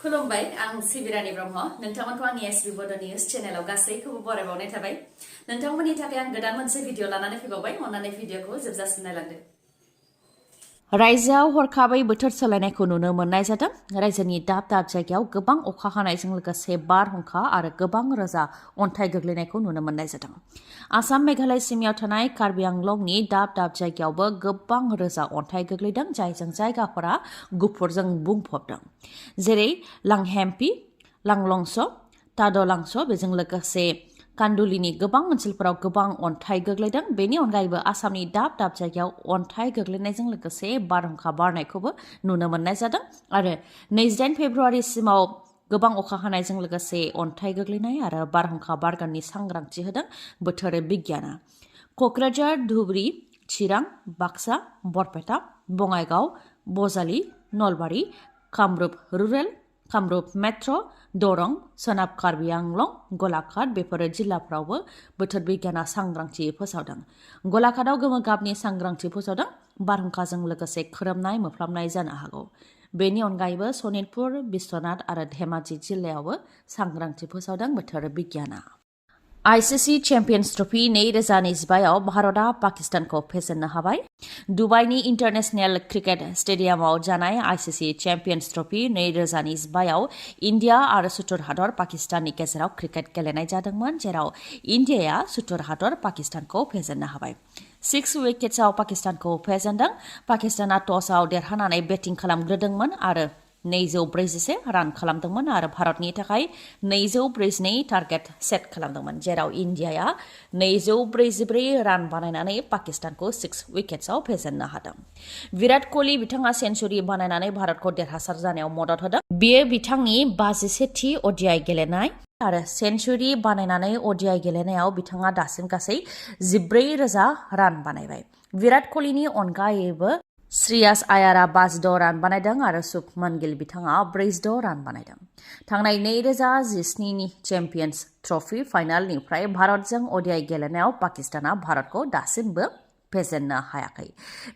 खुलुमबाय आं सिबि रानि ब्रह्म नोंथांमोनखौ आंनि एसबि बड' निउज चेनेलाव गासैखौबो बरायबावनाय थाबाय नोंथांमोननि थाखाय आं गोदान मोनसे भिडिअ लानानै फैबावबाय अन्नानै भिडिअखौ जोबजासिम नायलांदो रायजोआव हरखाबै बोथोर सोलायनायखौ नुनो मोननाय जादों रायजोनि दाब दाब जायगायाव गोबां अखा हानायजों लोगोसे बारहुंखा आरो गोबां रोजा अन्थाइ गोग्लैनायखौ नुनो मोननाय जादों आसाम मेघालय सिमायाव थानाय कार्बि आंलंनि दाब दाब जायगायावबो गोबां रोजा अन्थाइ गोग्लैदों जायजों जायगाफोरा गुफुरजों बुंफबदों जेरै लांहेम्पि लांलंस तादलांस बेजों लोगोसे कान्डुलिनि गोबां ओनसोलफोराव गोबां अन्थाइ गोग्लैदों बेनि अनगायैबो आसामनि दाब दाब जायगायाव अन्थाइ गोग्लैनायजों लोगोसे बारहुंखा बारनायखौबो नुनो मोननाय जादों आरो 28 फेब्रुवारिसिमाव गोबां अखा हानायजों लोगोसे अन्थाइ गोग्लैनाय आरो बारहुंखा बारगोननि सांग्रांथि होदों बोथोर बिगियाना क'क्राझार धुबुरी चिरां बाक्सा बरपेटा बङाइगाव बजालि नलबारि कामरुप रुरेल कामरुप मेट्र' दरं सोनाब कार्बि आंलं गलाघाट बेफोर जिल्लाफोरावबो बोथोर बिगियाना सांग्रांथि फोसावदों गलाघाटआव गोमो गाबनि सांग्रांथि फोसावदों बारहुंखाजों लोगोसे खोरोमनाय मोफ्लामनाय जानो हागौ बेनि अनगायैबो सनितपुर बिश्वनाथ आरो धेमाजि जिल्लायावबो सांग्रांथि फोसावदों बोथोर बिगियाना आईसीसी चेम्पियन्स ट्रफी 2025 आव भारतआ पाकिस्तानखौ फेजेननो हाबाय दुबाइनि इन्टारनेशनेल क्रिकेट स्टेडियामाव जानाय आईसीसी चेम्पियन्स ट्रफी 2025 आव इन्डिया आरो सुथुर हादर पाकिस्ताननि गेजेराव क्रिकेट गेलेनाय जादोंमोन जेराव इन्डियाया सुथुर हादर पाकिस्तानखौ फेजेननो हाबाय 6 विकेट्सआव पाकिस्तानखौ फेजेनदों पाकिस्ताना टसआव देरहानानै बेटिं खालामग्रोदोंमोन आरो 241 रान खालामदोंमोन आरो भारतनि थाखाय 242 टार्गेट सेट खालामदोंमोन जेराव इन्डियाया 244 रान बानायनानै पाकिस्तानखौ 6 विकेट्सआव फेजेननो हादों विराट कोहली बिथाङा सेन्चुरि बानायनानै भारतखौ देरहासार जानायाव मदद होदों बेयो बिथांनि 51थि ओडिआइ गेलेनाय आरो सेन्चुरि बानायनानै ओडिआइ गेलेनायाव बिथाङा दासिम गासै 14,000 रान बानायबाय विराट कोहलीनि अनगायैबो श्रेयास आयारआ 56 रान बानायदों आरो शुभमन गिल बिथाङा 46 रान बानायदों थांनाय 2017 नि चेम्पियन्स ट्रफी फाइनालनिफ्राय भारतजों ओडिआइ गेलेनायाव पाकिस्ताना भारतखौ दासिमबो फेजेननो हायाखै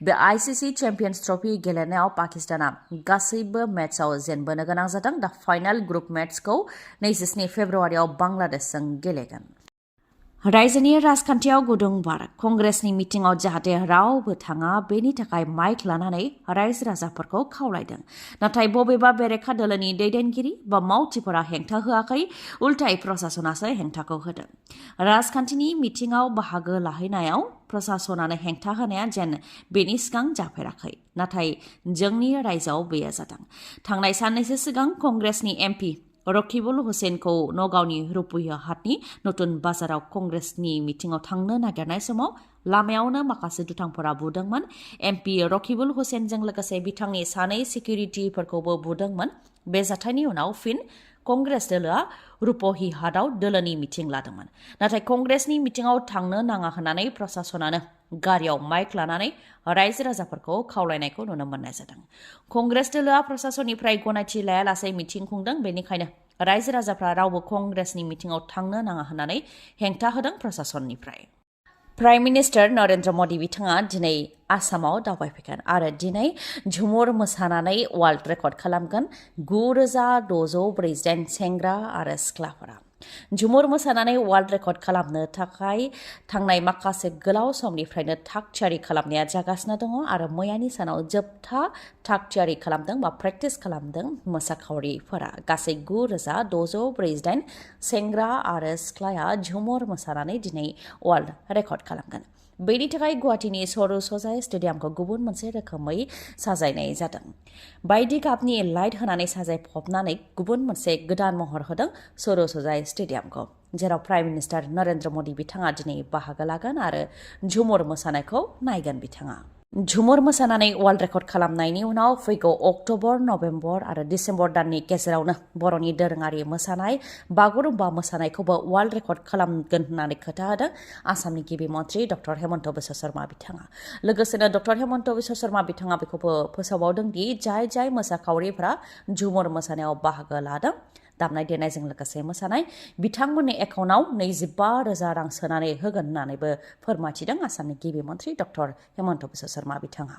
बे आईसीसी चेम्पियन्स ट्रफी गेलेनायाव पाकिस्ताना गासैबो मेचआव जेनबोनो गोनां जादों दा फाइनाल ग्रुप मेचखौ 27 फेब्रुवारियाव बांलादेशजों गेलेगोन रायजोनि राजखान्थियाव गुदुं बार कंग्रेसनि मिटिंआव जाहाथे रावबो थाङा बेनि थाखाय माइक लानानै रायजो राजाफोरखौ खावलायदों नाथाय बबेबा बेरेखा दोलोनि दैदेनगिरि बा मावथिफोरा हेंथा होआखै उल्टायै प्रशासनासो हेंथाखौ होदों राजखान्थिनि मिटिंआव बाहागो लाहैनायाव प्रशासनानो हेंथा होनाया जेन बेनि सिगां जाफेराखै नाथाय जोंनि रायजोआव बेयो जादों थांनाय साननैसो सिगां कंग्रेसनि एमपि रकिबुल हुसैनखौ नगावनि रुपैया हाटनि नতুन बाजाराव कंग्रेसनि मिटिंआव थांनो नागिरनाय समाव लामायावनो माखासे दुथांफोरा बुदोंमोन एमपि रकिबुल हुसैनजों लोगोसे बिथांनि सानै सिकिउरिटिफोरखौबो बुदोंमोन बे जाथायनि उनाव फिन कंग्रेस दोलोआ रुपहि हाटआव दोलोनि मिटिं लादोंमोन नाथाय कंग्रेसनि मिटिंआव थांनो नाङा होननानै प्रशासनानो गारियाव माइक लानानै रायजो राजाफोरखौ खावलायनायखौ नुनो मोननाय जादों कंग्रेस दोलोआ प्रशासननिफ्राय गनायथि लायालासे मिटिं खुंदों बेनिखायनो रायजो राजाफ्रा रावबो कंग्रेसनि मिटिंआव थांनो नाङा होननानै हेंथा होदों प्रशासननिफ्राय प्राइम मिनिस्टार नरेन्द्र मदि बिथाङा दिनै आसामाव दावबायफैगोन आरो दिनै झुमुर मोसानानै वर्ल्ड रेकर्ड खालामगोन 9,648 सेंग्रा आरो सिख्लाफोरा झुमुर मोसानानै वर्ल्ड रेकर्ड खालामनो थाखाय थांनाय माखासे गोलाव समनिफ्रायनो थाग थियारि खालामनाया जागासिनो दङ आरो मैयानि सानाव जोबथा थाग थियारि खालामदों बा प्रेक्टिस खालामदों मोसाखावरिफोरा गासै 9,648 सेंग्रा आरो सिख्लाया झुमुर मोसानानै दिनै वर्ल्ड रेकर्ड खालामगोन बेनि थाखाय गुवाहाटीनि सरू सजाय स्टेडियामखौ गुबुन मोनसे रोखोमै साजायनाय जादों बायदि गाबनि लाइट होनानै साजायफबनानै गुबुन मोनसे गोदान महर होदों सरू सजाय स्टेडियामखौ जेराव प्राइम मिनिस्टार नरेन्द्र मदि बिथाङा दिनै बाहागो लागोन आरो झुमुर मोसानायखौ नायगोन बिथाङा झुमुर मोसानानै वर्ल्ड रेकर्ड खालामनायनि उनाव फैगौ अक्ट'बर नभेम्बर आरो डिसेम्बर दाननि गेजेरावनो बर'नि दोरोङारि मोसानाय बागुरुम्बा मोसानायखौबो वर्ल्ड रेकर्ड खालामगोन होननानै खोथा होदों आसामनि गिबि मन्थ्रि डक्टर हेमन्त बिश्व शर्मा बिथाङा लोगोसेनो डक्टर हेमन्त बिश्व शर्मा बिथाङा बेखौबो फोसावबावदों दि जाय मोसाखावरिफ्रा झुमुर मोसानायाव बाहागो लादों दामनाय देनायजों लोगोसे मोसानाय बिथांमोननि एकाउन्टआव 25,000 रां सोनानै होगोन होननानैबो फोरमायथिदों आसामनि गिबि मन्थ्रि डक्टर हेमन्त बिश्व शर्मा बिथाङा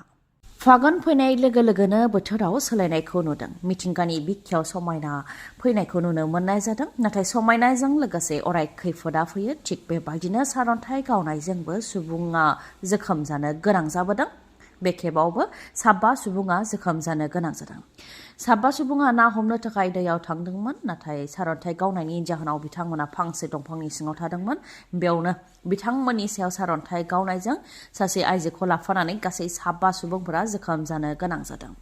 फागुन फैनाय लोगो लोगोनो बोथोराव सोलायनायखौ नुदों मिथिंगानि बिखायाव समायना फैनायखौ नुनो मोननाय जादों नाथाय समायनायजों लोगोसे अराय खैफोदा फैयो थिग बेबायदिनो सारअन्थाइ गावनायजोंबो सुबुङा जोखोम जानो गोनां जाबोदों बे खेबावबो साबा सुबुङा जोखोम जानो गोनां जादों साबा सुबुङा ना हमनो थाखाय दैयाव थांदोंमोन नाथाय सारअन्थाइ गावनायनि जाहोनाव बिथांमोना फांसे दंफांनि सिङाव थादोंमोन बेयावनो बिथांमोननि सायाव सारअन्थाइ गावनायजों सासे आइजोखौ लाफानानै गासै साबा सुबुंफोरा जोखोम जानो गोनां जादों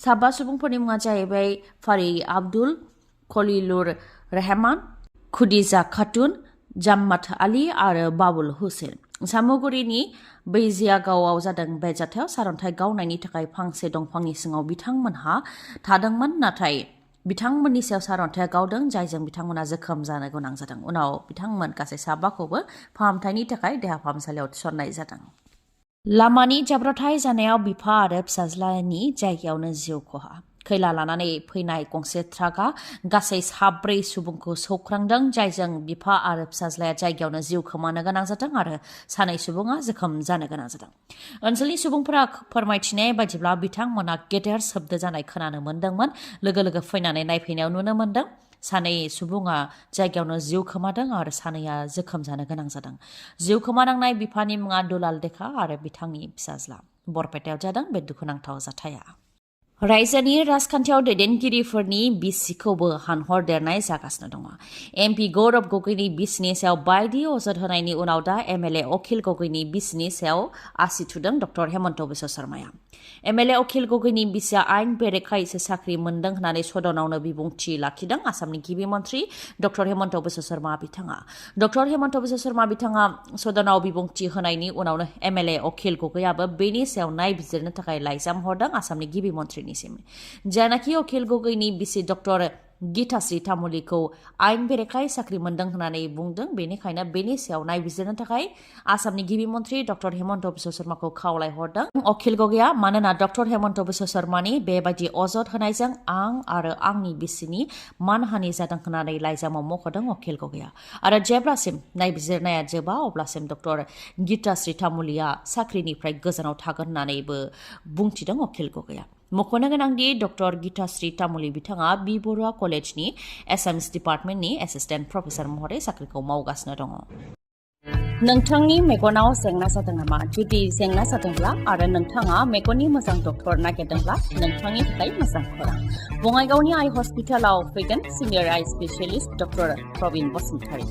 साबा सुबुंफोरनि मुङा जाहैबाय फारि आब्दुल खलिलुर रहमान खुदिजा खातुन जाम्मात आली आरो बाबुल हुसेन सामुगुरिनि बैजियागावआव जादों बे जाथायाव सारअन्थाइ गावनायनि थाखाय फांसे दंफांनि सिङाव बिथांमोनहा थादोंमोन नाथाय बिथांमोननि सायाव सारअन्थाइया गावदों जायजों बिथांमोना जोखोम जानो गोनां जादों उनाव बिथांमोन गासै साबाखौबो फाहामथायनि थाखाय देहा फाहामसालियाव थिसननाय जादों लामानि जाब्रथाय जानायाव बिफा आरो फिसाज्लानि जायगायावनो जिउ खहा खैला लानानै फैनाय गंसे ट्राकआ गासै साब्रै सुबुंखौ सौख्रांदों जायजों बिफा आरो फिसाज्लाया जायगायावनो जिउ खोमानो गोनां जादों आरो सानै सुबुङा जोखोम जानो गोनां जादों ओनसोलनि सुबुंफोरा फोरमायथिनाय बायदिब्ला बिथांमोना गेदेर शब्द जानाय खोनानो मोन्दोंमोन लोगो लोगो फैनानै नायफैनायाव नुनो मोन्दों सानै सुबुङा जायगायावनो जिउ खोमादों आरो सानैया जोखोम जानो गोनां जादों जिउ खोमानांनाय बिफानि मुङा दुलाल देखा आरो बिथांनि फिसाज्ला बरपेटायाव जादों बे दुखुनांथाव जाथाया रायजोनि राजखान्थियाव दैदेनगिरिफोरनि बिसिखौबो हानहरदेरनाय जागासिनो दङ एमपि गौरब गगैनि बिसिनि सायाव बायदि अजद होनायनि उनाव दा एमएलए अखिल गगैनि बिसिनि सायाव आसि थुदों डक्टर हेमन्त बिश्व शर्माया एमएलए अखिल गगैनि बिसिया आइन बेरेखायैसो साख्रि मोन्दों होननानै सदनावनो बिबुंथि लाखिदों आसामनि गिबि मन्थ्रि डक्टर हेमन्त बिश्व शर्मा बिथाङा डक्टर हेमन्त बिश्व शर्मा बिथाङा सदनाव बिबुंथि होनायनि उनावनो एमएलए अखिल गगैयाबो बेनि सायाव नायबिजिरनो थाखाय लाइजाम हरदों आसामनि गिबि मन्थ्रि जानाखि अखिल गगैनि बिसि डक्टर गीताश्री तामुलीखौ आइन बेरेखायै साख्रि मोन्दों होननानै बुंदों बेनिखायनो बेनि सायाव नायबिजिरनो थाखाय आसामनि गिबि मन्थ्रि डक्टर हेमन्त बिश्व शर्माखौ खावलायहरदों अखिल गगैया मानोना डक्टर हेमन्त बिश्व शर्मानि बेबायदि अजद होनायजों आं आरो आंनि बिसिनि मानहानि जादों होननानै लाइजामाव मख'दों अखिल गगैया आरो जेब्लासिम नायबिजिरनाया जोबा अब्लासिम डक्टर गीताश्री तामुलीया साख्रिनिफ्राय गोजानाव थागोन होननानैबो बुंथिदों अखिल गगैया मख'नो गोनांदि डक्टर गीताश्री तामुली बिथाङा बि बरुवा कलेजनि एसामिस डिपार्टमेन्टनि एसिस्टेन्ट प्रफेसर महरै साख्रिखौ मावगासिनो दङ नोंथांनि मेगनाव जेंना जादों नामा जुदि जेंना जादोंब्ला आरो नोंथाङा मेगननि मोजां डक्टर नागिरदोंब्ला नोंथांनि थाखाय मोजां खौरां बङाइगावनि आइ हस्पिटालाव फैगोन सिनियर आइ स्पेशलिस्ट डक्टर प्रबिन बसुमतारी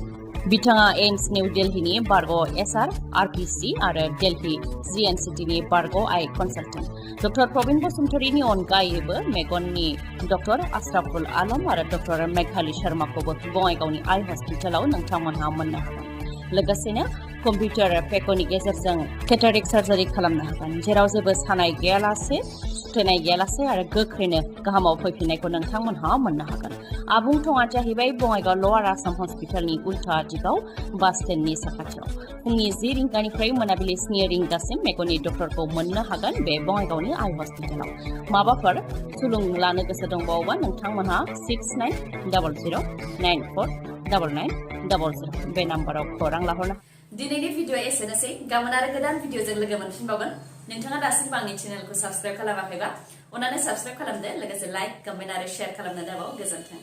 बिथाङा एम्स निउ दिल्लीनि बारग' एसआर आरपिसि आरो दिल्ली जिएनसिटिनि बारग' आइ कनसालटेन्ट डक्टर प्रबिन बसुमतारीनि अनगायैबो मेगननि डक्टर आशराफुल आलम आरो डक्टर मेघाली शर्माखौबो बङाइगावनि आइ हस्पिटालाव नोंथांमोनहा मोननो हागोन लोगोसेनो कम्पिउटार पेकनि गेजेरजों केटारेक सार्जारि खालामनो हागोन जेराव जेबो सानाय गैयालासे सुथेनाय गैयालासे आरो गोख्रैनो गाहामाव फैफिननायखौ नोंथांमोनहा मोननो हागोन आबुं थङा जाहैबाय बङाइगाव लवार आसाम हस्पिटालनि उल्था दिगाव बास स्टेन्डनि साखाथियाव फुंनि 10 रिंगानिफ्राय मोनाबिलि 2 रिंगासिम मेगननि डक्टरखौ मोननो हागोन बे बङाइगावनि आइ हस्पिटालाव माबाफोर सुलुं लानो गोसो दंबावोबा नोंथांमोनहा 6900949900 बे नाम्बाराव खौरां लाहरनो दिनैनि भिडिअ एसेनोसै गाबोन आरो गोदान भिडिअजों लोगो मोनफिनबावगोन नोंथाङा दासिमबो आंनि चेनेलखौ साबस्क्राइब खालामाखैबा अन्नानै साबस्क्राइब खालामदो लोगोसे लाइक कमेन्ट आरो शेयार खालामनो दाबाव गोजोन्थों